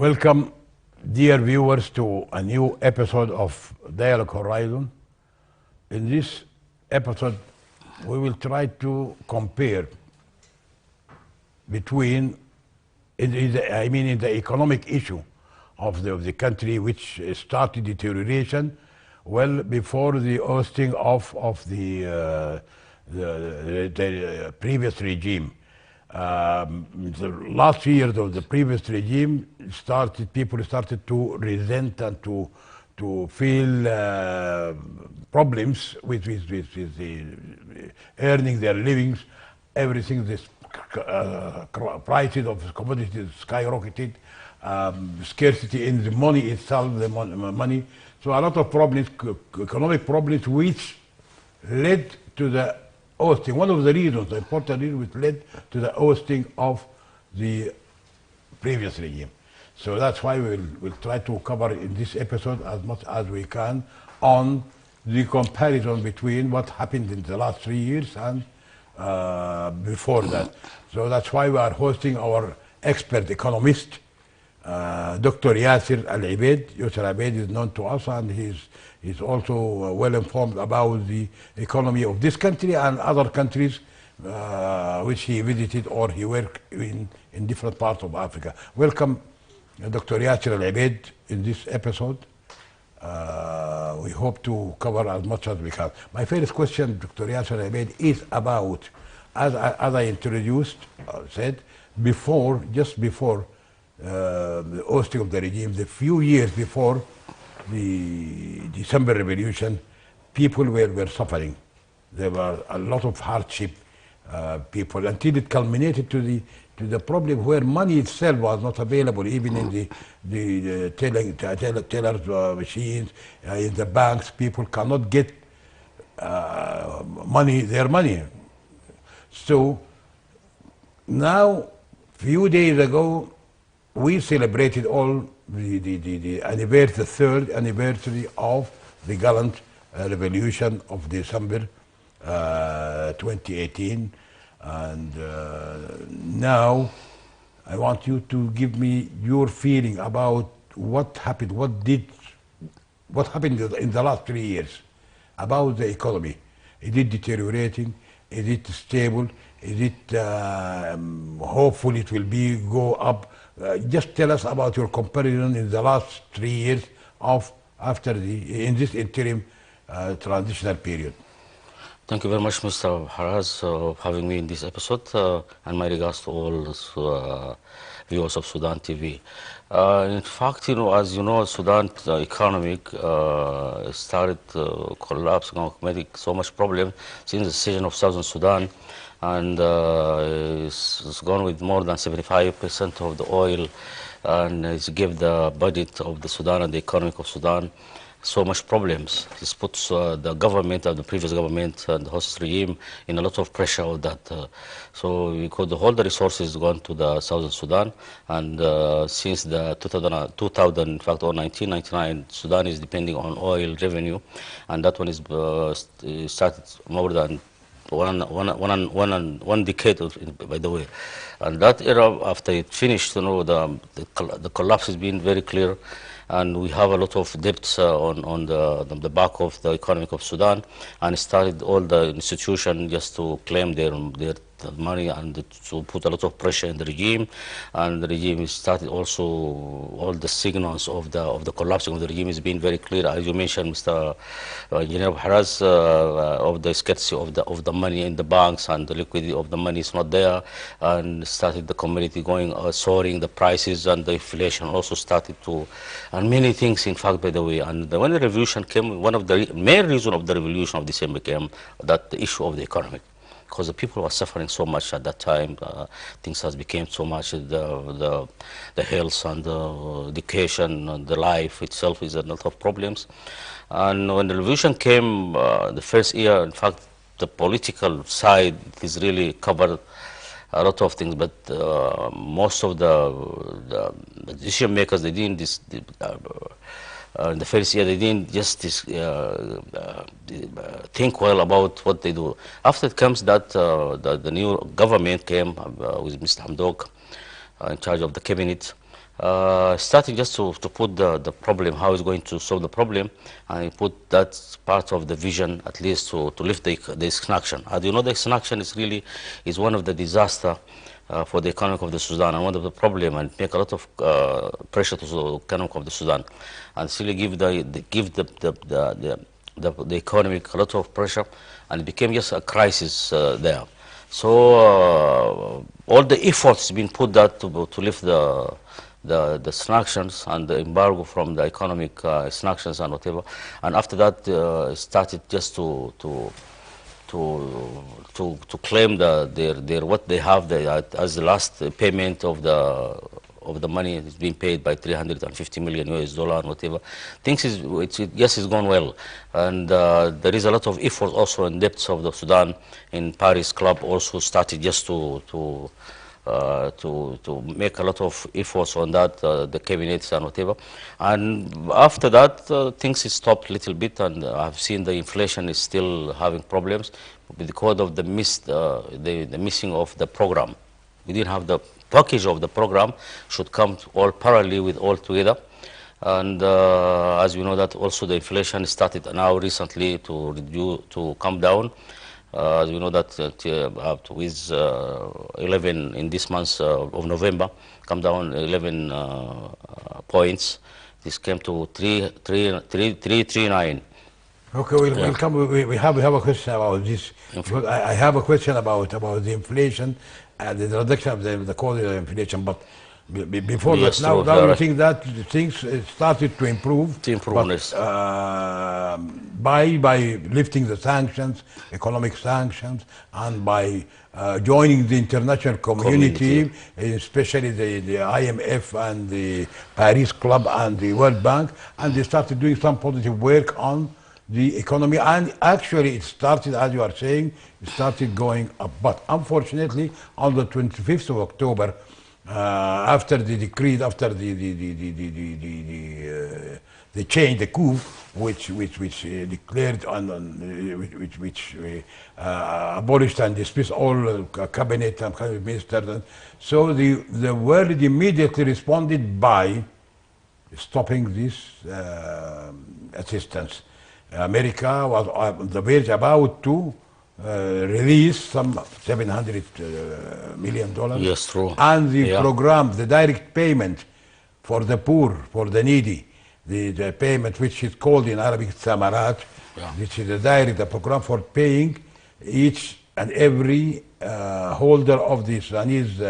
Welcome, dear viewers, to a new episode of Dialogue Horizon. In this episode, we will try to compare between, in the economic issue of the country, which started deterioration well before the ousting of the previous regime. The last years of the previous regime people started to resent and to feel problems with the earning their livings. Everything, this prices of commodities skyrocketed, scarcity in the money itself, the money. So a lot of problems, economic problems, which led to the ousting. One of the reasons, the important reason, which led to the ousting of the previous regime. So that's why we'll try to cover in this episode as much as we can on the comparison between what happened in the last 3 years and before that. So that's why we are hosting our expert economist, Dr. Yasser Al-Abeid. Yasser Al-Abeid is known to us, and he's also well informed about the economy of this country and other countries which he visited or he worked in different parts of Africa. Welcome, Dr. Yasser Al-Abeid, in this episode. We hope to cover as much as we can. My first question, Dr. Yasser Al-Abeid, is about, as I introduced, said, just before the ousting of the regime, the few years before the December Revolution, people were suffering. There were a lot of hardship, people, until it culminated to the problem where money itself was not available, even in the tellers machines, in the banks. People cannot get their money. So now, few days ago, we celebrated all the third anniversary of the gallant revolution of December 2018. And now I want you to give me your feeling about what happened, what happened in the last 3 years about the economy. Is it deteriorating? Is it stable? Is it hopeful it will go up? Just tell us about your comparison in the last 3 years in this interim transitional period. Thank you very much, Mr. Haraz, for having me in this episode, and my regards to all viewers of Sudan TV. In fact, as you know, Sudan's economic started collapsing, making so much problem since the decision of Southern Sudan, and it's gone with more than 75% of the oil, and it's give the budget of the Sudan and the economy of Sudan so much problems. This puts the government and the previous government and the host regime in a lot of pressure on that. So we could all the resources gone to the Southern Sudan, and since the 2000, in fact, or 1999, Sudan is depending on oil revenue, and that one is started more than one decade, by the way. And that era, after it finished, the collapse has been very clear, and we have a lot of debts on the back of the economy of Sudan, and started all the institutions just to claim their money and to put a lot of pressure in the regime. And the regime started also, all the signals of the collapsing of the regime has been very clear, as you mentioned, Mr. Engineer Haraz, of the scarcity of the money in the banks, and the liquidity of the money is not there, and started the commodity going soaring, the prices, and the inflation also started to, and many things, in fact, by the way. And when the revolution came, one of the main reasons of the revolution of December came that the issue of the economy, because the people were suffering so much at that time. Things has become so much, the health and the education and the life itself is a lot of problems. And when the revolution came, the first year, in fact, the political side is really covered a lot of things, but most of the decision makers, they didn't in the first year, they didn't just think well about what they do. After it comes that the new government came with Mr. Hamdok in charge of the cabinet, starting just to put the problem, how it's going to solve the problem, and he put that part of the vision at least to lift the extraction. As you know, the extraction is one of the disaster for the economy of the Sudan, and one of the problem, and make a lot of pressure to the economy of the Sudan, and still give the economy a lot of pressure, and it became just a crisis there. So all the efforts been put that to lift the sanctions and the embargo from the economic sanctions and whatever, and after that started just to claim their what they have as the last payment of the money is being paid by 350 million US dollar and whatever. Things yes, it's gone well, and there is a lot of effort also in depths of the Sudan. In Paris Club also started just to make a lot of efforts on that, the cabinets and whatever. And after that, things stopped a little bit, and I've seen the inflation is still having problems because of the missing of the program. We didn't have the package of the program should come all parallel with all together. And as we know that also the inflation started now recently to come down. As we know that with 11 in this month of November, come down 11 points. This came to 339. Okay, we'll come. We have a question about this. I have a question about the inflation and the reduction of the cause of inflation. But before Yes, that, now true. you think that things started to improve. Yes. By lifting the sanctions, economic sanctions, and by joining the international community, especially the IMF and the Paris Club and the World Bank, and they started doing some positive work on the economy, and actually it started, as you are saying, it started going up. But unfortunately, on the 25th of October, after the decree, after the change, the coup, which declared which abolished and dismissed all cabinet and cabinet ministers. So the world immediately responded by stopping this assistance. America was on the verge about to release some $700 million. Yes, true. And the program, the direct payment for the poor, for the needy, the payment which is called in Arabic Samarat, which is the program for paying each and every holder of the Sudanese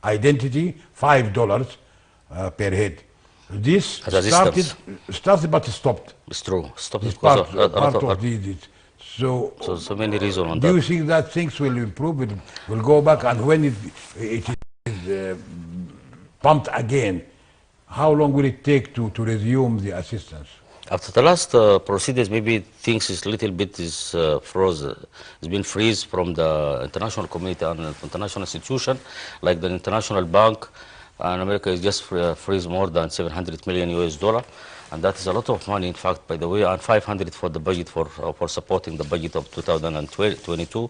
identity $5 per head. This started but stopped. It's true. Stopped It's because part of this. So many reasons on do that. you think that things will improve? It will go back, and when it is pumped again, how long will it take to resume the assistance? After the last procedures, maybe things is little bit frozen. It's been freeze from the international community and international institution, like the International Bank, and America is just freeze more than 700 million US dollar. And that is a lot of money, in fact, by the way, and 500 for the budget for supporting the budget of 2022.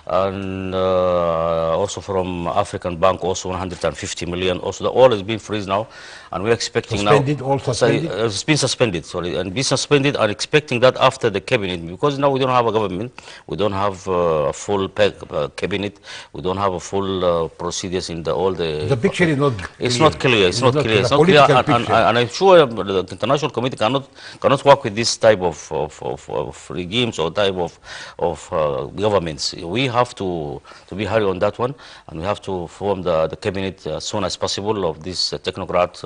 And also from African Bank, also 150 million. Also, the all has been freezed now, and we're expecting suspended, now. All suspended? It's been suspended, sorry, and been suspended, and expecting that after the cabinet, because now we don't have a government, we don't have a full cabinet, we don't have a full procedures in all the. The picture is not clear. It's not clear. It's not clear. It's not clear, and I'm sure the international committee cannot work with this type of regimes or type of governments. We have to be hurry on that one, and we have to form the cabinet as soon as possible of this technocrat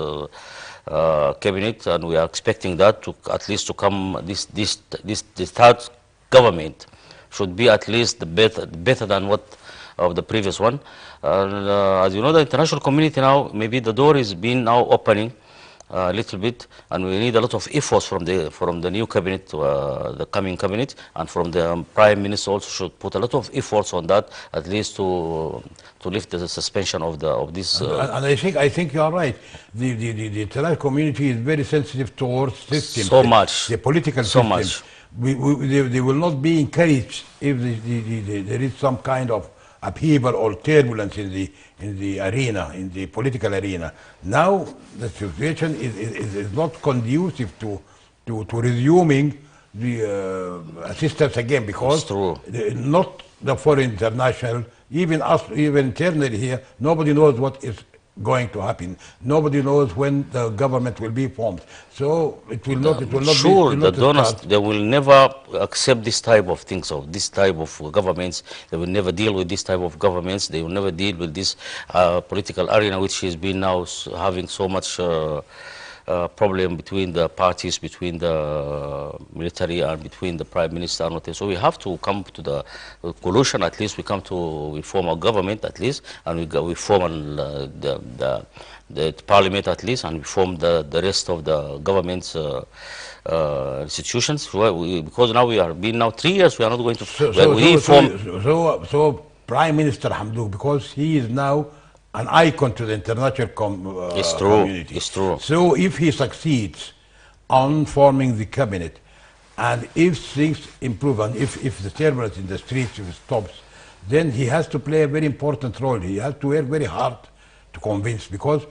cabinet, and we are expecting that to at least to come. This third government should be at least better than what of the previous one. And as you know, the international community now, maybe the door is being now opening a little bit, and we need a lot of efforts from the new cabinet, the coming cabinet, and from the prime minister also should put a lot of efforts on that, at least to lift the suspension of this. And I think you are right. The international community is very sensitive towards systems. So much. The political so system. Much. They will not be encouraged if there is some kind of upheaval or turbulence in the arena, in the political arena. Now the situation is not conducive to resuming the assistance again, It's because true. not the foreign international, even us, even internally here, nobody knows what is going to happen. Nobody knows when the government will be formed. So it Sure, will the not donors, start. they will never accept this type of things, of this type of governments. They will never deal with this type of governments. They will never deal with this political arena, which has been now having so much problem between the parties, between the military and between the prime minister and whatever. So we have to come to the conclusion. At least we form a government at least, and we form the parliament at least, and we form the rest of the government's institutions. Because now we are been now 3 years. We are not going to. So, so, We so, form. so Prime Minister Hamdouk, because he is now an icon to the international It's true. community. It's true. So if he succeeds on forming the cabinet, and if things improve, and if the turbulence in the streets stops, then he has to play a very important role. He has to work very hard to convince, because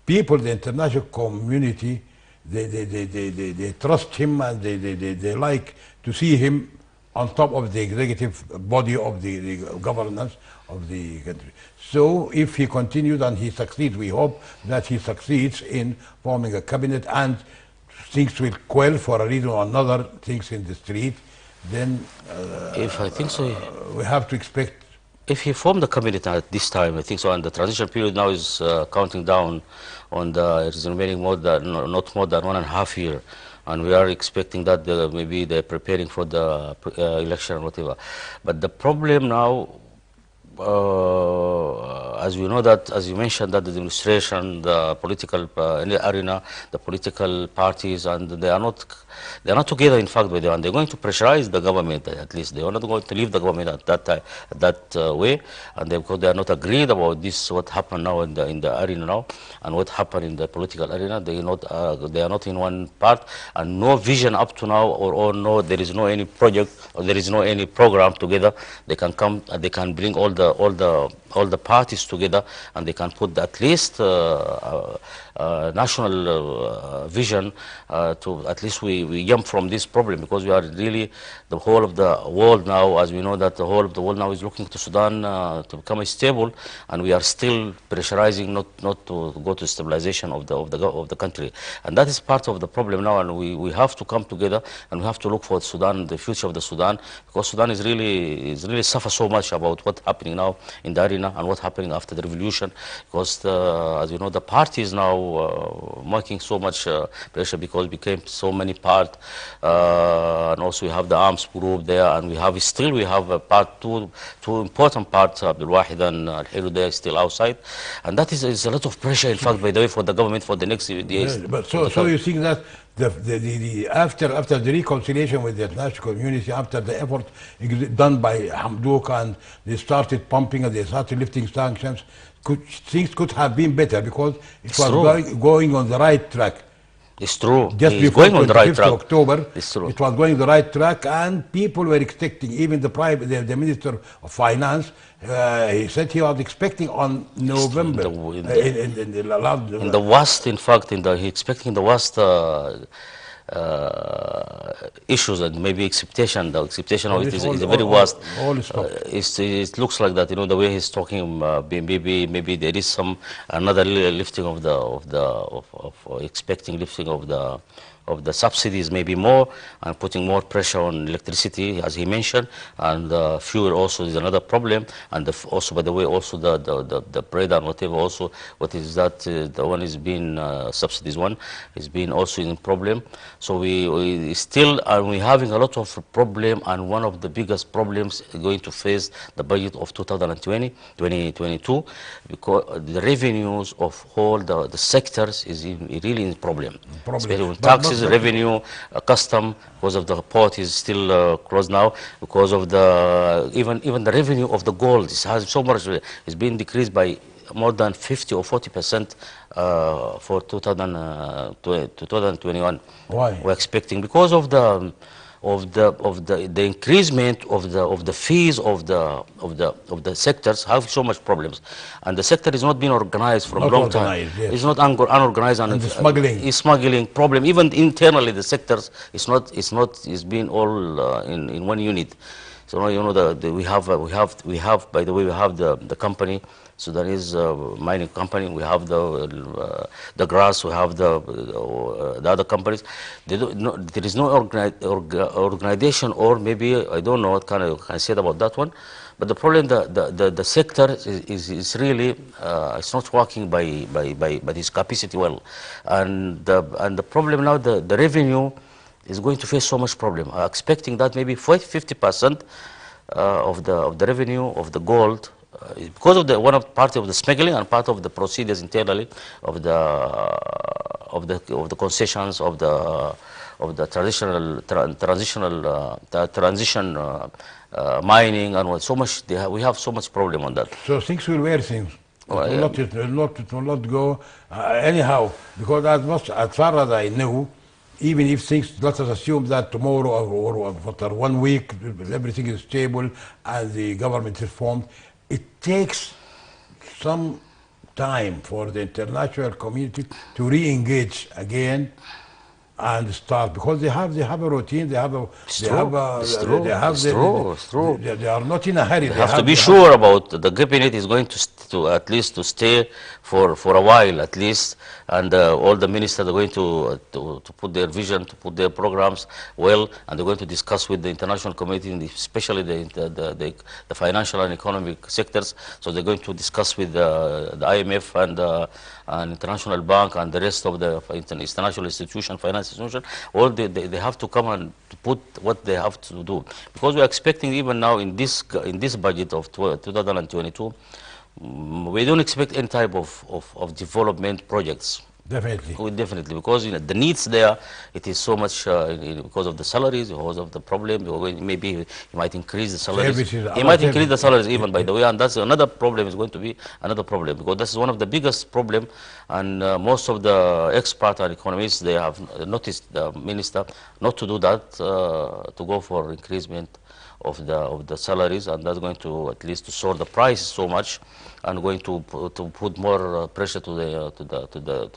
people, the international community, they trust him, and they like to see him on top of the executive body of the governance of the country. So if he continues and he succeeds, we hope that he succeeds in forming a cabinet, and things will quell for a reason or another, things in the street, then If I think so. we have to expect. If he formed the cabinet at this time, I think so, and the transition period now is counting down on it is remaining not more than 1.5 years, and we are expecting that maybe they're preparing for the election or whatever. But the problem now, as we know that, as you mentioned, that the demonstration, the political arena, the political parties, and they are not together. In fact, with them, and they're going to pressurize the government. At least they are not going to leave the government at that time, way, and because they are not agreed about this, what happened now in the arena now, and what happened in the political arena. They are not in one part, and no vision up to now, or no, there is no any project, or there is no any program together. They can come, they can bring all the parties together, and they can put at least national vision to at least we jump from this problem, because we are really, the whole of the world now, as we know that the whole of the world now is looking to Sudan to become stable, and we are still pressurizing not to go to stabilization of the country, and that is part of the problem now, and we have to come together, and we have to look for Sudan, the future of the Sudan, because Sudan is really suffer so much about what's happening now in the arena and what's happening after the revolution, because as you know, the parties now making so much pressure, because became so many part, and also we have the arms group there, and we have a part two important parts, Abdul Wahid and Al Hilu, they are still outside, and that is a lot of pressure, in fact, by the way, for the government for the next days. Yes, but so you think that after the reconciliation with the international community, after the effort done by Hamdouk, and they started pumping and they started lifting sanctions, things could have been better, because it was going on the right track. It's true. Just He's before going on the right 25th track. October, It's true. it was going the right track, and people were expecting, even the Minister of Finance, he said he was expecting on November. In the worst, in fact, he expecting the worst issues, and maybe the expectation of it is the very worst. It looks like that, the way he's talking, maybe there is another lifting of expecting lifting of the subsidies, maybe more, and putting more pressure on electricity, as he mentioned, and fuel also is another problem, and also, by the way, also the bread and whatever, also what is that, the one is being subsidies one is being also in problem. So we still are having a lot of problem, and one of the biggest problems going to face the budget of 2022, because the revenues of all the sectors is really in problem. Especially with taxes, revenue, custom, because of the port is still closed now, because of the even the revenue of the gold has so much, it's been decreased by more than 50 or 40% for 2021. Why? We're expecting because of the the increasement of the fees of the sectors have so much problems, and the sector is not being organized from Not long time. organized, yes. It's not unorganized, And the smuggling. smuggling problem. Even internally, the sectors is being all in one unit. So you know we have by the way, we have the company, Sudanese mining company. We have the grass. We have the other companies. There is no organization, or maybe I don't know what kind of can I say about that one. But the problem, the sector is really it's not working by its capacity well, and the problem now, the revenue is going to face so much problem. Expecting that maybe 50% of the revenue of the gold, because of the part of the smuggling and part of the procedures internally of the concessions of the transition mining and what, so much we have so much problem on that. So things will worsen. Well, It will not go anyhow, because as far as I know, even if things, let us assume that tomorrow or after 1 week everything is stable and the government is formed, it takes some time for the international community to re-engage again and start, because they have a routine, they have they are not in a hurry. They have to be sure about the cabinet is going to at least to stay for a while at least, and all the ministers are going to put their vision, to put their programs well, and they're going to discuss with the international community, especially the financial and economic sectors. So they're going to discuss with the IMF and International Bank and the rest of the international institution, finance institution. All they have to come and to put what they have to do, because we're expecting even now in this budget of 2022, we don't expect any type of development projects. Definitely. Definitely, because the needs there, it is so much because of the salaries, because of the problem. Maybe he might increase the salaries. He might increase the salaries even, by the way, and that's another problem. Is going to be another problem, because this is one of the biggest problem, and most of the experts and economists, they have noticed the minister not to do that, to go for increasement of the salaries, and that's going to at least to soar the price so much, and going to put more pressure to the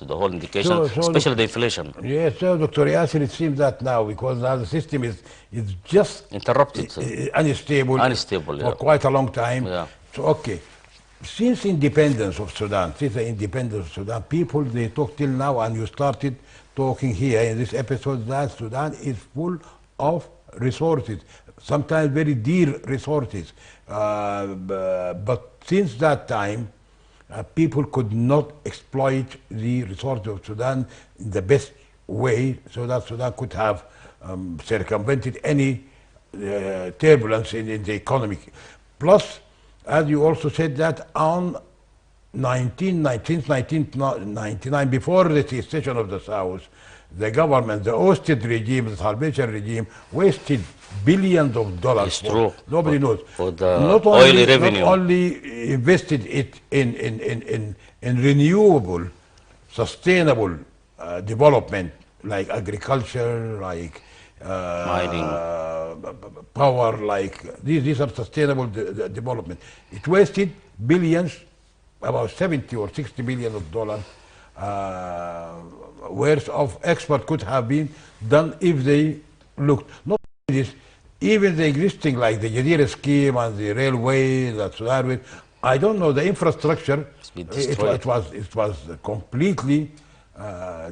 whole indication, especially the inflation. Yes, so Dr. Yasser, it seems that now, because now the system is just interrupted, unstable for quite a long time. Yeah. So okay, since the independence of Sudan, people, they talk till now, and you started talking here in this episode, that Sudan is full of resources, sometimes very dear resources, but since that time, people could not exploit the resources of Sudan in the best way, so that Sudan could have circumvented any turbulence in the economy. Plus, as you also said, that on 1999, before the secession of the South, the government, the ousted regime, the Salvation regime, wasted billions of dollars. It's true. Nobody knows. For the oil revenue. Not only invested it in renewable, sustainable development, like agriculture, like mining, power, like these are sustainable development. It wasted billions, about 70 or 60 billion of dollars worth of export could have been done if they looked. Not only this, even the existing, like the Jadira scheme and the railway that Sudan with, I don't know, the infrastructure, it was completely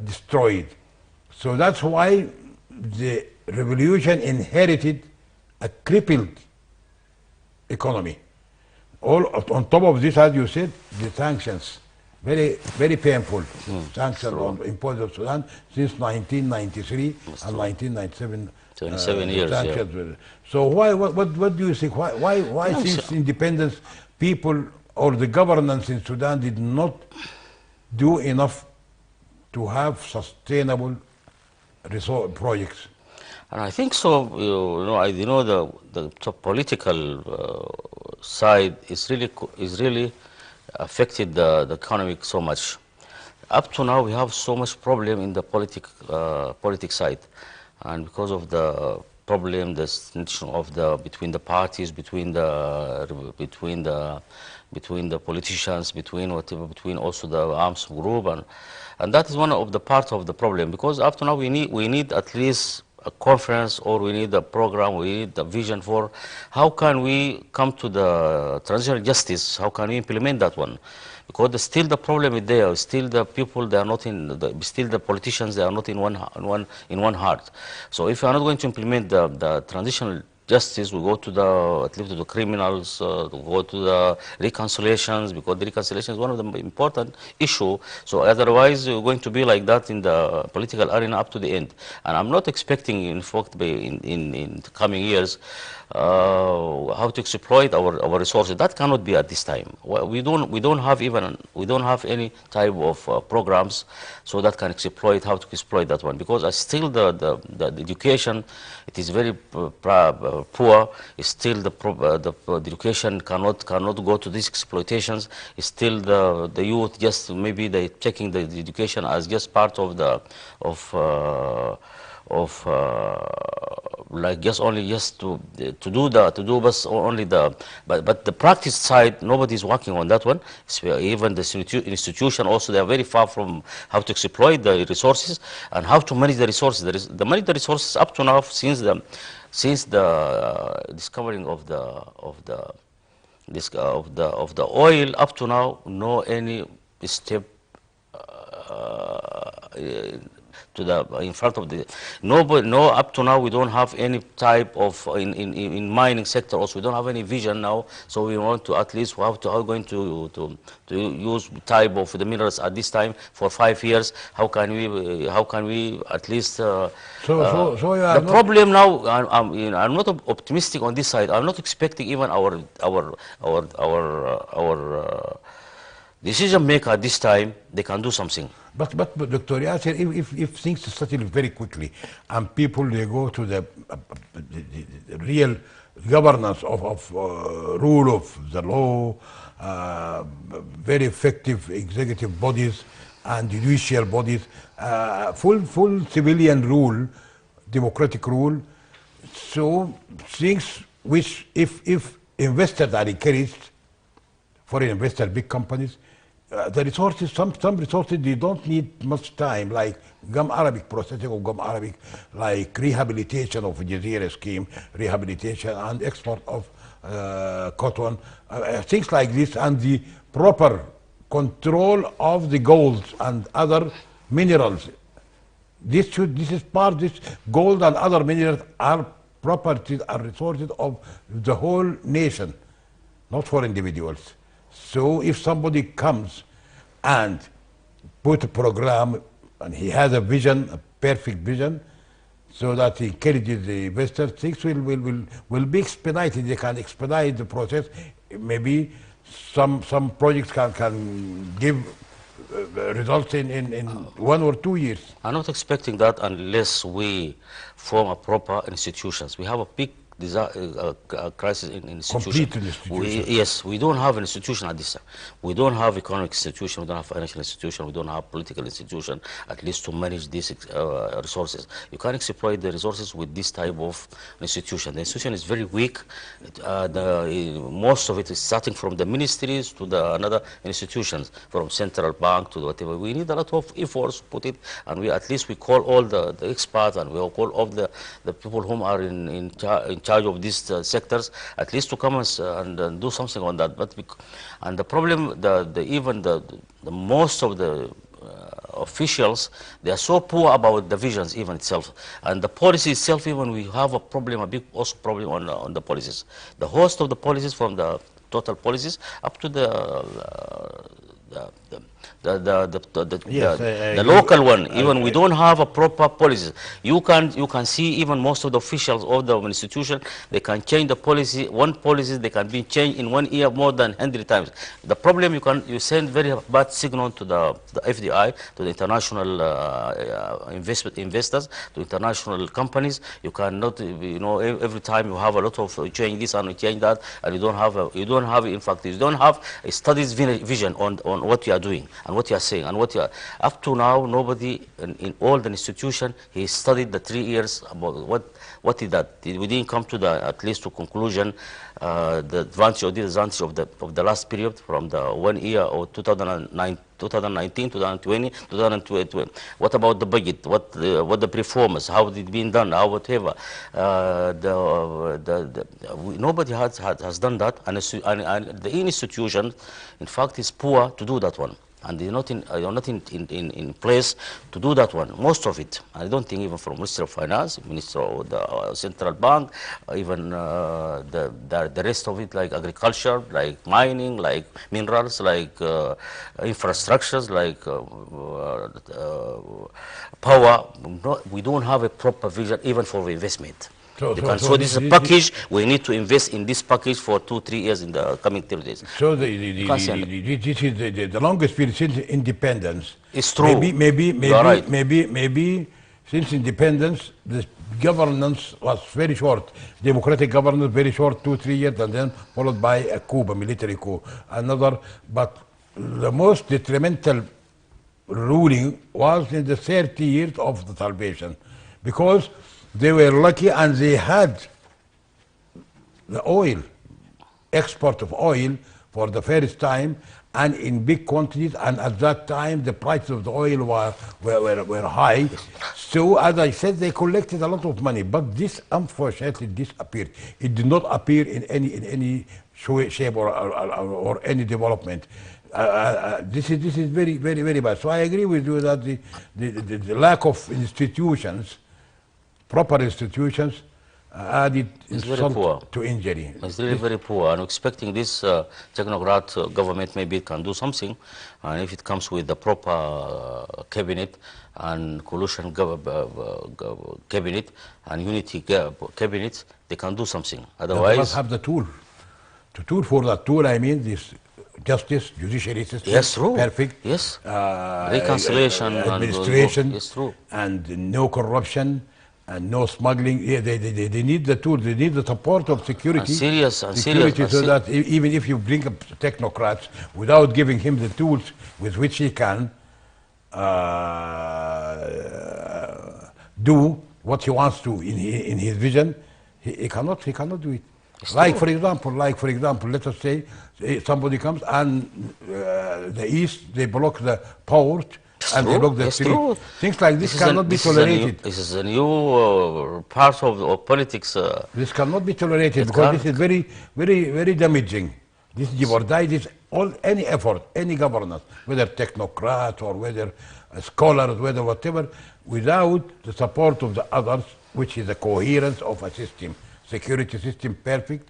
destroyed. So that's why the revolution inherited a crippled economy. All on top of this, as you said, the sanctions, very, very painful sanctions imposed on Sudan since 1993 and 1997. 27 years. Yeah. So what do you think? Why since independence, people or the governance in Sudan did not do enough to have sustainable resource projects? And I think so. The political side is really affected the economic so much. Up to now, we have so much problem in the politics side, and because of the problem, the tension of the between the parties, between the politicians, between whatever, between also the arms group, and that is one of the parts of the problem, because up to now we need at least a conference, or we need a program, we need a vision for how can we come to the transitional justice, how can we implement that one, because still the problem is there, still the people, they are not still the politicians, they are not in one heart. So if you are not going to implement the transitional justice, we go to at least to the criminals, to go to the reconciliations, because the reconciliation is one of the important issue. So otherwise, we're going to be like that in the political arena up to the end. And I'm not expecting, in fact, in the coming years, how to exploit our resources. That cannot be at this time. We don't have any type of programs so that can exploit, how to exploit that one, because still the education, it is very poor. It's still the education cannot go to these exploitations. It's still the youth, just maybe they taking the education as just part of like just to do but the practice side, nobody is working on that one. Even the institution also, they are very far from how to exploit the resources and how to manage the resources. The manage the resources up to now, since the discovering of the oil up to now, no any step to the in front of the no up to now we don't have any type of in mining sector also, we don't have any vision now. So we want to at least how going to use type of the minerals at this time for 5 years. How can we at least So you are the not. problem now, I'm not optimistic on this side. I'm not expecting even our decision maker at this time, they can do something. But Dr. Yasser, if things settle very quickly and people they go to the real governance of rule of the law, very effective executive bodies and judicial bodies, full civilian rule, democratic rule, so things which if investors are encouraged, foreign investors, big companies, the resources, some resources, they don't need much time, like Gum Arabic, processing of Gum Arabic, like rehabilitation of Jazeera scheme, rehabilitation and export of cotton, things like this, and the proper control of the gold and other minerals. This is part, this gold and other minerals are properties, are resources of the whole nation, not for individuals. So if somebody comes and put a program and he has a vision, a perfect vision, so that he encourages the investors, things will be expedited. They can expedite the process. Maybe some projects can give results in 1 or 2 years. I'm not expecting that unless we form a proper institutions. We have a big crisis in institutions. Complete institutions. Yes, we don't have an institution at this time. We don't have economic institution, we don't have financial institution, we don't have political institution, at least to manage these resources. You can't exploit the resources with this type of institution. The institution is very weak. Most of it is starting from the ministries to the another institutions, from central bank to whatever. We need a lot of efforts to put it, and we at least we call all the experts, and we call all the people whom are in charge of these sectors, at least to come and do something on that. But and the problem, even the most of the officials, they are so poor about the visions even itself, and the policy itself. Even we have a problem, a big also problem on the policies. The host of the policies, from the total policies up to the local one, even we don't have a proper policies. You can see even most of the officials of the institution, they can change the policy. One policy they can be changed in 1 year more than 100 times. The problem, you send very bad signal to the FDI, to the international investors, to international companies. You cannot, every time you have a lot of change this and change that, and you don't have in fact, you don't have a studies vision on what you are doing. and what you are saying, and what you are, up to now, nobody in all the institution, he studied the 3 years about what is that. We didn't come to the, at least to conclusion, the advantage or disadvantage of the last period from the 1 year or 2009, 2019, 2020, 2020. What about the budget? What the performance? How it been done? How whatever? Nobody has done that, and the institution, in fact, is poor to do that one. And they're not in place to do that one. Most of it, I don't think even from Minister of Finance, Minister of the Central Bank, even the rest of it, like agriculture, like mining, like minerals, like infrastructures, like power. We don't have a proper vision even for investment. So this is a package. We need to invest in this package for 2-3 years in the coming 30 days. So this is the longest period since independence. It's true. Maybe since independence, the governance was very short. Democratic governance very short, 2-3 years, and then followed by a coup, a military coup. But the most detrimental ruling was in the 30 years of the salvation, because they were lucky and they had the oil, export of oil for the first time and in big quantities, and at that time the prices of the oil were high. So as I said, they collected a lot of money, but this unfortunately disappeared. It did not appear in any shape or any development. This is very, very, very bad. So I agree with you that the lack of institutions, proper institutions, added insult to injury. It's really very poor. I'm expecting this technocrat government maybe it can do something, and if it comes with the proper cabinet and coalition cabinet and unity cabinet, they can do something. Otherwise, they must have the tool. The tool for that tool, I mean, this justice, judiciary system. Yes, true. Perfect. Yes. Reconciliation, administration, yes, true. And no corruption. And no smuggling. Yeah, they need the tools. They need the support of security. Serious, so that even if you bring up technocrats without giving him the tools with which he can do what he wants to in his vision, he cannot do it. Like for example, let us say somebody comes and the East, they block the port. And they block the street. Things like this cannot be tolerated. This is a new part of politics. This cannot be tolerated because this is very, very, very damaging. This jeopardizes any effort, any governance, whether technocrat or whether scholars, whether whatever, without the support of the others, which is the coherence of a system. Security system perfect,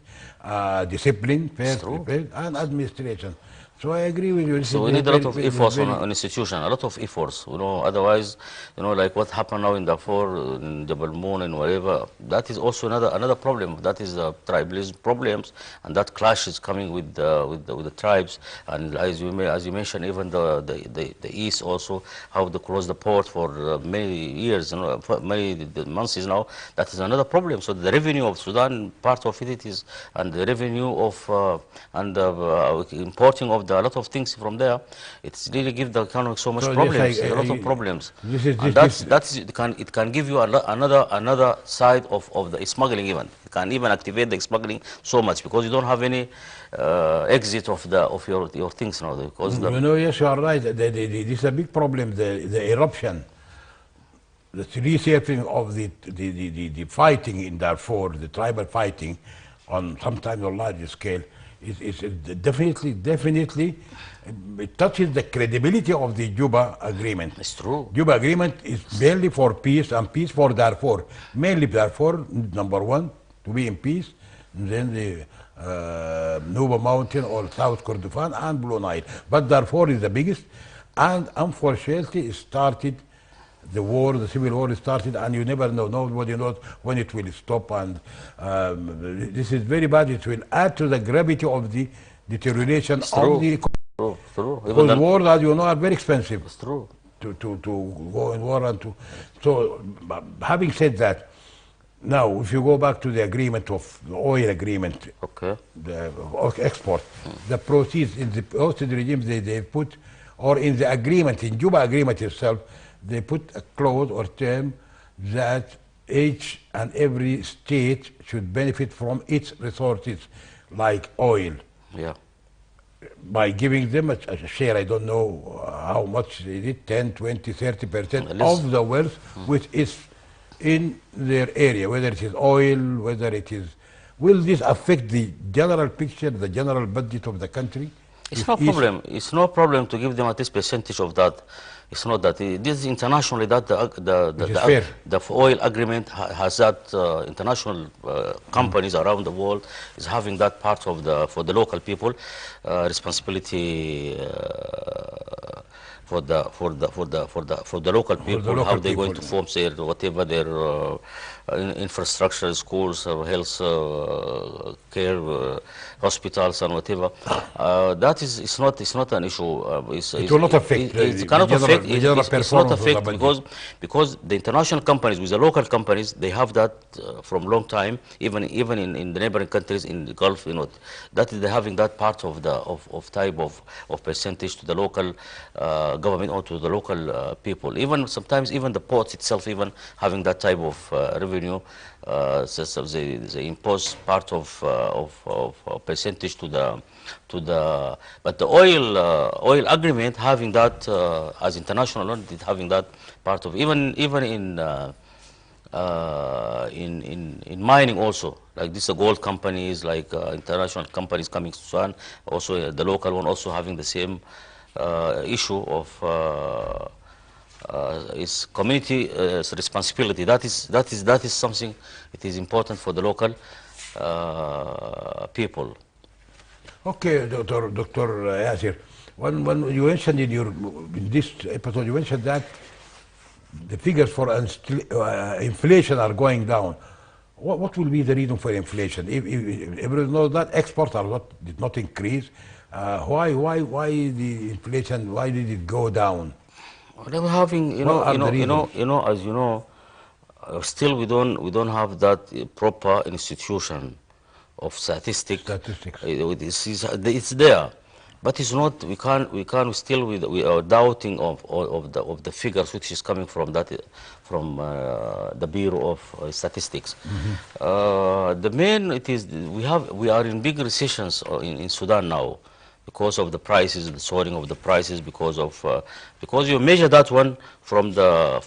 discipline perfect, and administration. So I agree with you. So we need a lot of efforts on institution, a lot of efforts, otherwise, like what happened now in Darfur, in Jabal Moon and whatever, that is also another problem. That is tribalism problems, and that clash is coming with the tribes. And as you mentioned, even the East also, how they close the port for many years, for many months now, that is another problem. So the revenue of Sudan, part of it is, and the revenue of, importing of a lot of things from there, it's really give the economy so much problems, a lot of problems. It can give you another side of the smuggling even. It can even activate the smuggling so much because you don't have any exit of your things now. Because yes, you are right. This is a big problem. The eruption, the resurfacing of the fighting in Darfur, the tribal fighting, on sometimes on larger scale. It's definitely, it touches the credibility of the Juba Agreement. It's true. Juba Agreement is mainly for peace and peace for Darfur. Mainly Darfur, number one, to be in peace, and then the Nuba Mountain or South Kordofan and Blue Nile. But Darfur is the biggest, and unfortunately it started. The civil war started, and you never know. Nobody knows when it will stop, and this is very bad. It will add to the gravity of the deterioration of the economy. Because wars, as you know, are very expensive. It's true. To go in war and to. So, having said that, now if you go back to the agreement of the oil agreement, okay, the export, the proceeds in the hostage regime, they put or in the agreement, in Juba agreement itself, they put a clause or term that each and every state should benefit from its resources, like oil, Yeah. by giving them a share. I don't know how much is it, 10, 20, 30% Less. of the wealth which is in their area, whether it is oil, whether it is. Will this affect the general picture, the general budget of the country? It's If no each- problem. It's no problem to give them at least percentage of that. It's not that. This is internationally that It is fair. the oil agreement has that international companies around the world is having that part of the for the local people responsibility for the local people, local how they're going to people. form their whatever their infrastructure, schools, health care, hospitals, and whatever. That is it's not an issue. It will not affect it cannot the general- affect. the general It's not performance of the affect budget. because the international companies with the local companies, they have that from long time. Even in the neighboring countries in the Gulf, that is they're having that part of the of type of percentage to the local government or to the local people. Even sometimes even the ports itself even having that type of revenue. So they impose part of percentage to the but the oil agreement having that as international law, it having that part of even in mining also, like this gold companies, like international companies coming to Sudan, also the local one also having the same issue of is community responsibility. That is something. It is important for the local people. Okay, Dr. Yasir, when you mentioned in this episode, you mentioned that the figures for inflation are going down. What will be the reason for inflation? If everyone knows that exports did not increase, why the inflation? Why did it go down? They were having, What are the reasons? as you know, still we don't have that proper institution of statistics. It's there, but it's not. We can't still we are doubting of the figures which is coming from from the Bureau of Statistics. The main it is we are in big recessions in Sudan now, because of the prices, the soaring of the prices, because you measure that one from the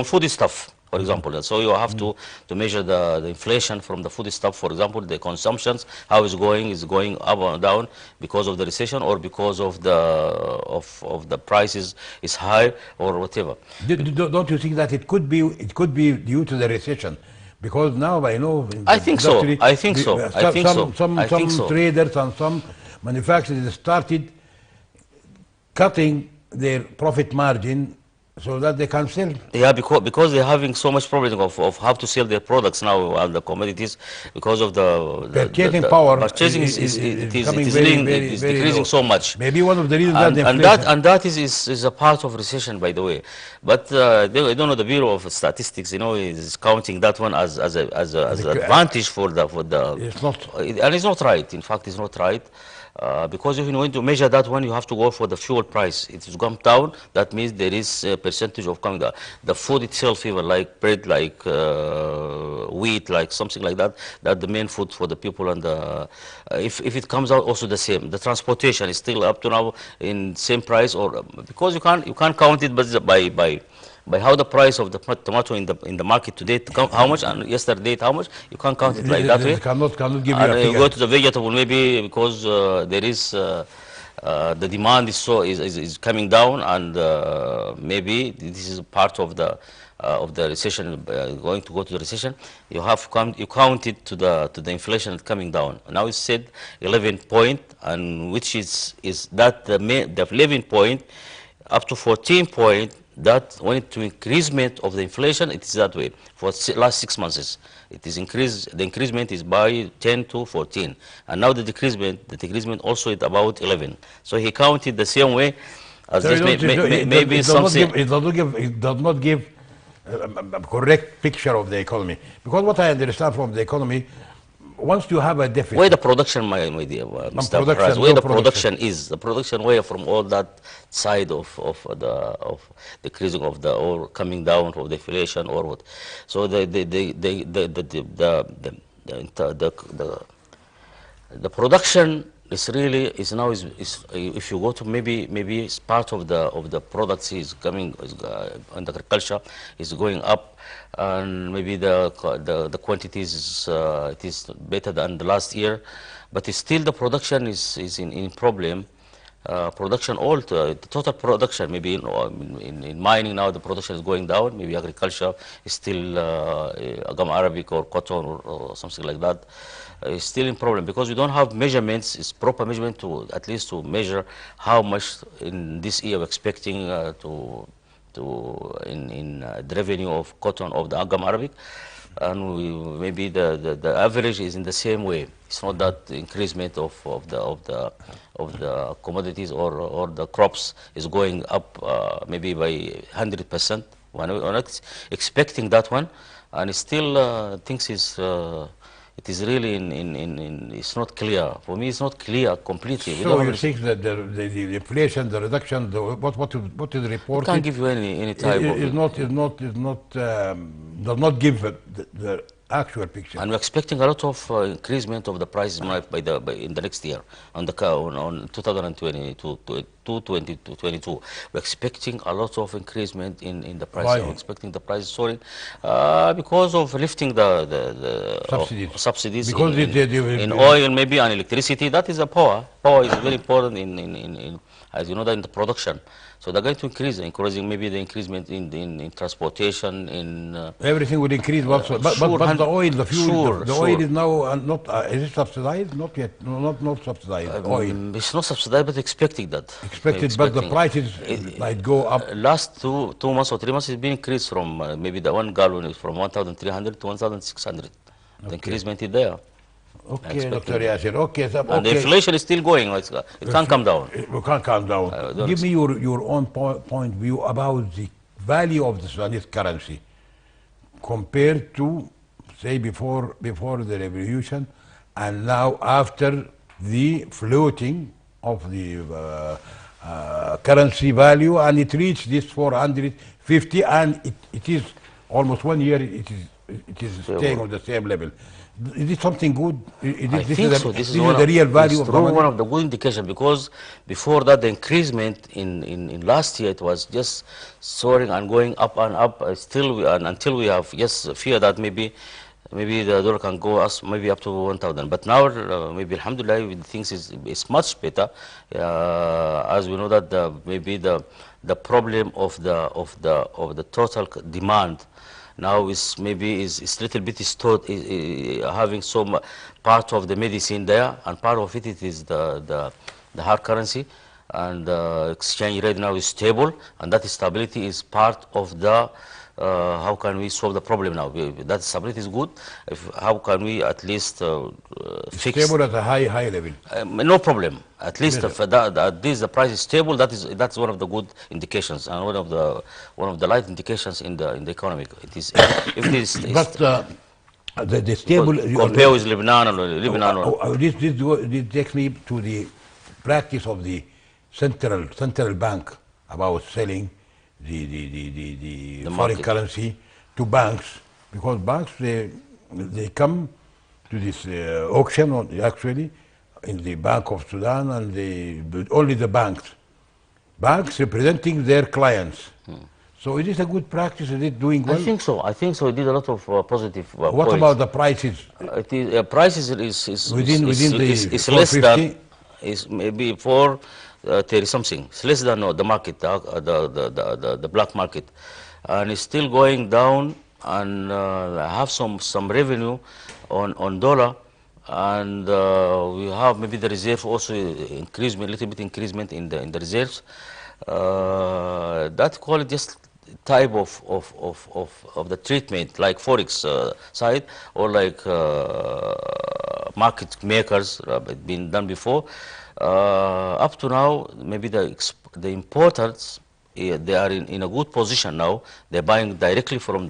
food stuff, for example. And so you have to measure the inflation from the food stuff, for example, the consumptions, how is going up or down because of the recession or because of the prices is high or whatever. Don't you think that it could be due to the recession? Because now I know in I the think so. industry, I think so. I think so. Some I think so. traders and some manufacturers started cutting their profit margin so that they can sell. Yeah, because they're having so much problem of how to sell their products now and the commodities because of the Purchasing power purchasing is is decreasing low. so much. Maybe one of the reasons that the And inflation. that is a part of recession, by the way. But I don't know, the Bureau of Statistics, is counting that one as an advantage for the. It's not. And it's not right. In fact, it's not right. Because if you're going to measure that one, you have to go for the fuel price. It has gone down. That means there is a percentage of coming down. The food itself, even like bread, like wheat, like something like that, that's the main food for the people. And if it comes out, also the same. The transportation is still up to now in same price, or because you can't count it, but by how the price of the tomato in the market today, how much, and yesterday how much, you can't count it like that way. Cannot give you And a you figure. go to the vegetable maybe because there is the demand is coming down, and maybe this is part of the recession, going to go to the recession. You count it to the inflation coming down. Now it's said 11 point, and which is that the 11 point up to 14 point. That when to increasement of the inflation, it is that way. For last 6 months, it is increased. The increasement is by 10 to 14, and now the decreasement also is about 11. So he counted the same way as So this maybe something. It does not give a correct picture of the economy. Because what I understand from the economy, once you have a Where deficit, the production, my dear Mr. production, Faraz, where no the production. production is, the production where from all that side of decreasing of the or coming down of the inflation or what. So the production is really is now is if you go to maybe it's part of the products is coming is, on the agriculture is going up, and maybe the quantities it is better than the last year, but it's still the production is in problem. Production all the total production maybe in mining now the production is going down, maybe agriculture is still agam arabic or cotton or something like that is still in problem because we don't have measurements, it's proper measurement to at least to measure how much in this year we're expecting the revenue of cotton of the agam arabic, and maybe the average is in the same way. It's not that the increasement of the commodities or the crops is going up maybe by 100%. We're not expecting that one, and still things is it is really it's not clear for me. It's not clear completely. We don't so have you think that the inflation, the reduction, what is we can't reported give you any type of does not give the actual picture. and we're expecting a lot of increasement of the prices in the next year on the on 2022 to 2022. We're expecting a lot of increasement in the prices. Why? We're expecting the prices soaring because of lifting the Subsidies. subsidies Because in oil maybe and electricity. That is a power. Power is very important in as you know that in the production. So they're going to increase, encouraging maybe the increasement in transportation, in everything would increase also. But sure, the oil, the fuel, sure, the oil sure. is now not is it subsidized? Not yet. No, not subsidized. Oil It's not subsidized, but expecting that. expected, but the prices might go up. Last 2 months or 3 months, it's been increased from maybe the 1 gallon is from 1,300 to 1,600. The increasement is there. Okay, Dr. Yasir. Okay, so, And the okay. inflation is still going. It can't come down. We can't calm down. Give me your own point view about the value of the Sudanese currency compared to, say, before the revolution and now after the floating of the currency value, and it reached this 450, and it is almost 1 year. It is staying on the same level. Is it something good? I think so. This is the real value of the money? one of the good indication because before that the increasement in last year it was just soaring and going up and up. Until we have just fear that maybe the dollar can go maybe up to 1,000. But now maybe alhamdulillah things is much better. As we know that maybe the problem of the total demand now is maybe is little bit stored, having some part of the medicine there, and part of it is the hard currency, and the exchange rate now is stable, and that stability is part of the how can we solve the problem now? That stability is good. How can we at least fix? Stable at a high level. No problem. At least at least the price is stable. That's one of the good indications and one of the light indications in the economy. It is if it is. But the stable compare with Lebanon. This takes me to the practice of the central bank about selling the foreign market. currency to banks, because banks they come to this auction actually in the Bank of Sudan, and only the banks representing their clients. So is it a good practice? Is it doing well? I think so. It did a lot of positive. What points. about the prices? It is prices is Within the is less 450? than is maybe 30 something. It's less than the market, the black market, and it's still going down, and have some revenue on dollar, and we have maybe the reserve also increasement, little bit increasement in the reserves. That call it just type of the treatment like forex side or like market makers been done before. Up to now, maybe the importers they are in a good position now. They're buying directly from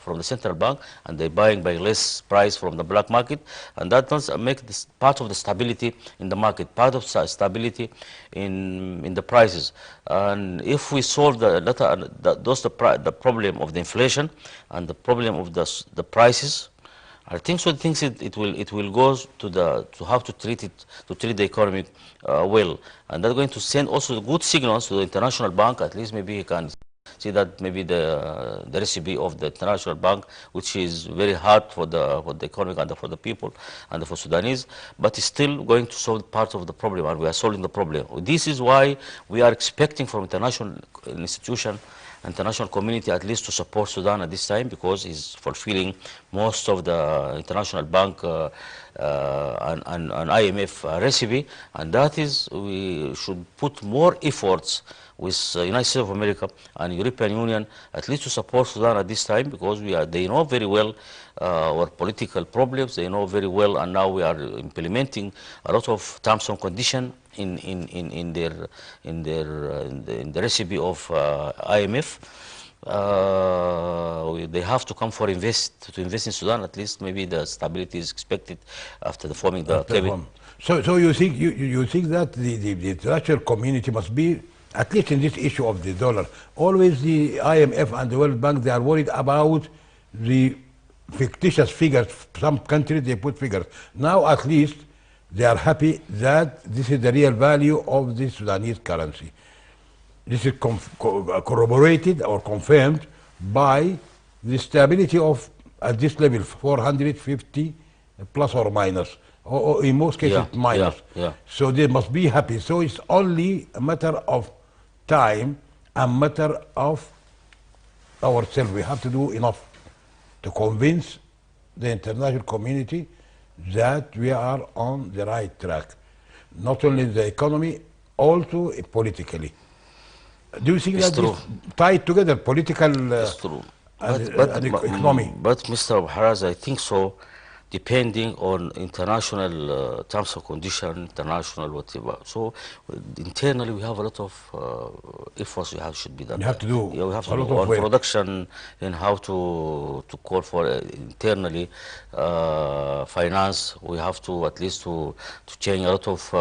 from the central bank, and they're buying by less price from the black market, and that does make this part of the stability in the market, part of stability in the prices. And if we solve the problem of the inflation and the problem of the prices, I think so. Thinks it will go to how to treat the economy well, and that's going to send also good signals to the international bank. At least maybe he can see that maybe the recipe of the international bank, which is very hard for the economy and for the people and for Sudanese, but it's still going to solve part of the problem, and we are solving the problem. This is why we are expecting from international institution, international community, at least to support Sudan at this time, because it's fulfilling most of the international bank and IMF recipe, and that is we should put more efforts with United States of America and European Union, at least to support Sudan at this time, because they know very well our political problems, they know very well, and now we are implementing a lot of terms and conditions in the recipe of IMF. They have to come to invest in Sudan. At least maybe the stability is expected after the forming the cabinet. So you think that the international community must be, at least in this issue of the dollar, always the IMF and the World Bank, they are worried about the fictitious figures. Some countries they put figures. Now at least they are happy that this is the real value of the Sudanese currency. This is corroborated or confirmed by the stability of, at this level, 450 plus or minus, or in most cases minus. So they must be happy. So it's only a matter of time, a matter of ourselves. We have to do enough to convince the international community that we are on the right track, not only in the economy, also politically. Do you think It's that true. this tied together, political It's true. and economy? But Mr. Haraz, I think so, depending on international terms and conditions, international whatever. So internally we have a lot of efforts should be done. You have to do Yeah, we have to a lot do of on work. production and how to call for internally finance. We have to at least to change a lot of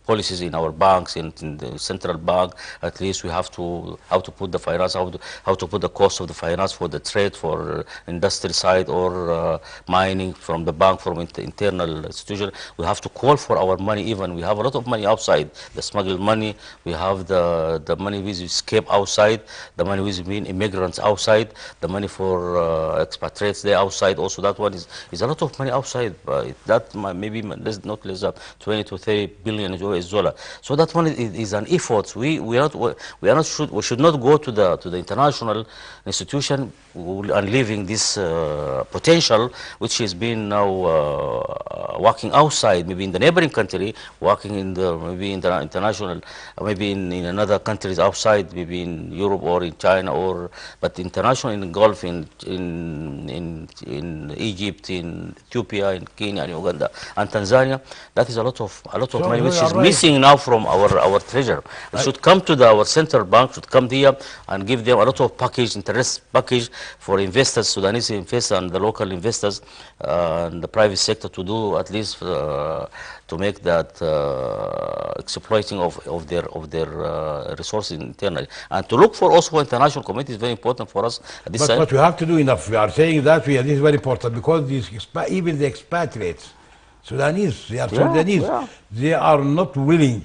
policies in our banks, in the central bank. At least we have to how to put the finance, how to put the cost of the finance for the trade, for industry side, or mining from the bank, from internal institution. We have to call for our money. Even we have a lot of money outside, the smuggled money. We have the money which escape outside, the money which being immigrants outside, the money for expatriates there outside. Also, that one is a lot of money outside. That maybe not less than 20 to 30 billion US dollar. So that one is an effort. We should not go to the international institution and leaving this potential, which has been now working outside, maybe in the neighboring country, working maybe in the international, maybe in another countries outside, maybe in Europe or in China, but international, in the Gulf, in Egypt, in Ethiopia, in Kenya, in Uganda, and Tanzania. That is a lot of money which is missing now from our treasure. It should come to our central bank, should come here and give them a lot of interest package for investors, Sudanese investors and the local investors and the private sector, to do at least to make that exploiting of their resources internally, and to look for also international community is very important for us at this time. But we have to do enough. We are saying that this is very important, because even the expatriates, Sudanese, they are not willing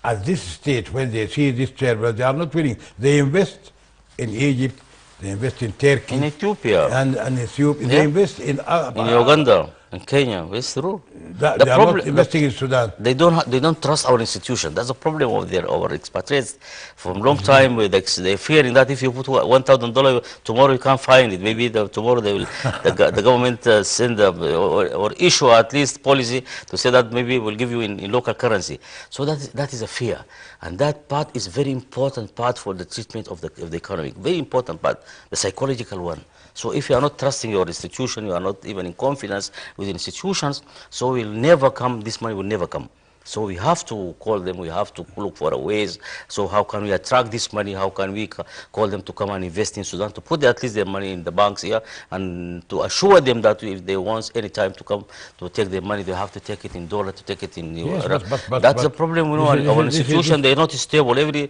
at this stage, when they see this chairman, they are not willing. They invest in Egypt, they invest in Turkey, in Ethiopia, and Ethiopia. They invest in Uganda, in Kenya. It's true. They are not investing in Sudan. They don't trust our institution. That's the problem of our expatriates. From long time, they're fearing that if you put $1,000 tomorrow, you can't find it. Maybe tomorrow they will, the government send or issue at least policy to say that maybe we'll give you in local currency. So that is a fear, and that part is very important part for the treatment of the economy. Very important part, the psychological one. So if you are not trusting your institution, you are not even in confidence with institutions, so will never come, this money will never come. So we have to call them, we have to look for a ways. So how can we attract this money? How can we call them to come and invest in Sudan, to put at least their money in the banks here, and to assure them that if they want any time to come to take their money, they have to take it in dollar, to take it in Yes, euro. but That's the problem, you know, this is, our this is, institution, they're not stable. Every,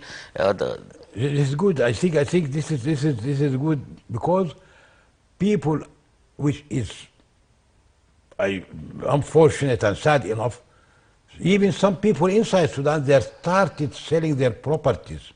this is good. I think this is good because people, which is unfortunate and sad enough, even some people inside Sudan, they started selling their properties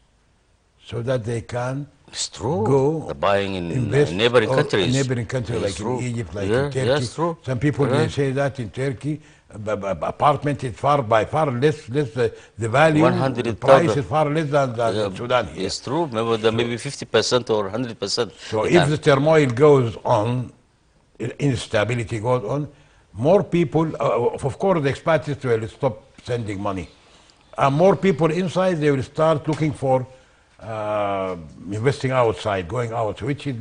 so that they can it's true. go The buying in invest neighboring or countries. neighboring countries It's like true. in Egypt, like Yeah, in Turkey. yes, true. Some people Yeah. they say that in Turkey, apartment is by far less the value, the 100,000. price is far less than Yeah, in Sudan here. it's true. Maybe maybe 50% or 100%. So It if can- the turmoil goes on, instability goes on, more people, of course, the expatriates will stop sending money. And more people inside, they will start looking for investing outside, going out, which is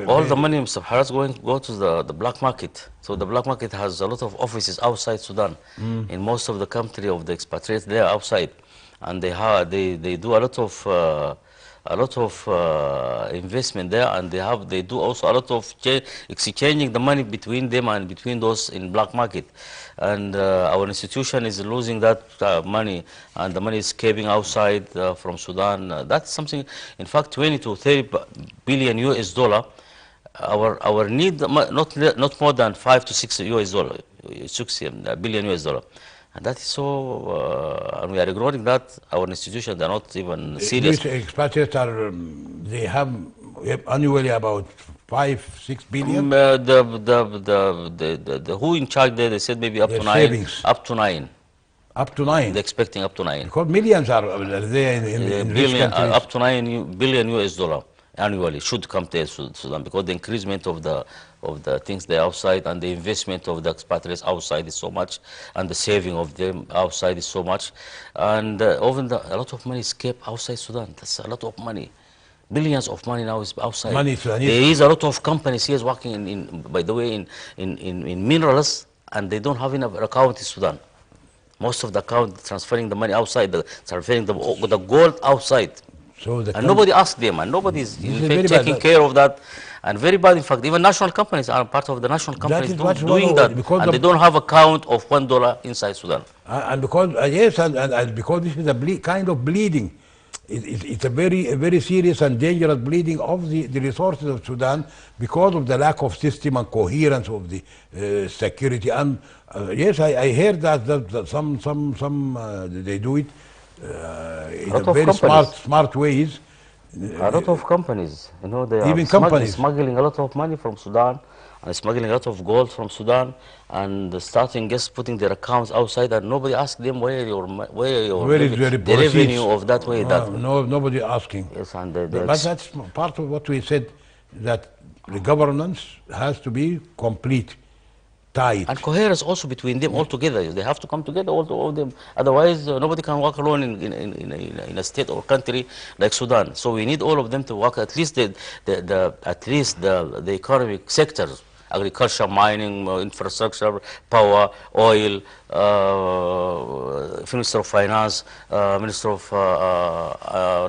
all the money, Mr. Haras, go to the black market. So the black market has a lot of offices outside Sudan. In most of the country of the expatriates, they are outside, and they do a lot of investment there, and they do also a lot of exchanging the money between them and between those in black market. And our institution is losing that money, and the money is escaping outside from Sudan. That's something, in fact, 20 to 30 billion US dollar. Our need, not more than 5 to 6 US dollar, 6 billion US dollar. And that is so, and we are ignoring that. Our institutions are not even serious. These expatriates are, they have annually about 5-6 billion. The who in charge there, they said maybe up Their to 9, savings. up to 9. Up to 9. They're expecting up to 9. Because millions are there in rich Billion, countries. up to 9 billion US dollar annually should come to Sudan, because the increasement of the things there outside, and the investment of the expatriates outside is so much, and the saving of them outside is so much, and even a lot of money escape outside Sudan. That's a lot of money. Billions of money now is outside. Money Sudanese. There is a lot of companies here working in by the way, in minerals, and they don't have enough account in Sudan. Most of the account transferring the money outside, transferring the gold outside. So And nobody asked them, and nobody is This is in very fact bad. taking care of that. And very bad, in fact, even national companies are part of the national companies is what's doing wrong, that. because And they don't have a count of $1 inside Sudan. And because yes, and because this is a kind of bleeding, it's a very serious and dangerous bleeding of the resources of Sudan because of the lack of system and coherence of the security. And yes, I heard that some they do it in lot a of very companies. smart ways. A lot of companies, you know, they Even are companies. smuggling a lot of money from Sudan, and smuggling a lot of gold from Sudan, and starting just putting their accounts outside, and nobody asked them where is your Very the revenue of that way. No, nobody asking. Yes, and But that's part of what we said, that the governance has to be complete, tight. and coherence also between them all together. They have to come together, all of them. Otherwise, nobody can work alone in a state or country like Sudan. So we need all of them to work. At least the economic sectors: agriculture, mining, infrastructure, power, oil, Minister of Finance, Minister of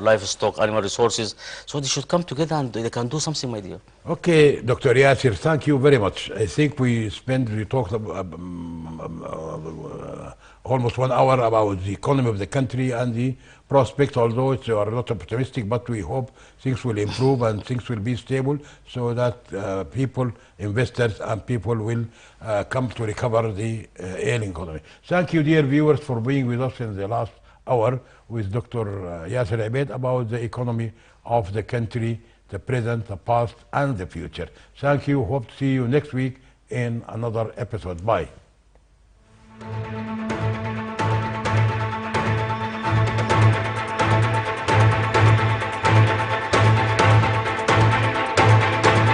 Livestock, Animal Resources. So they should come together and they can do something, my dear. Okay, Dr. Yasir, thank you very much. I think we talked almost 1 hour about the economy of the country and the prospects, although they are not optimistic, but we hope things will improve and things will be stable so that people, investors and people will come to recover the ailing economy. Thank you, dear viewers, for being with us in the last hour with Dr. Yasir Abed about the economy of the country, the present, the past, and the future. Thank you. Hope to see you next week in another episode. Bye.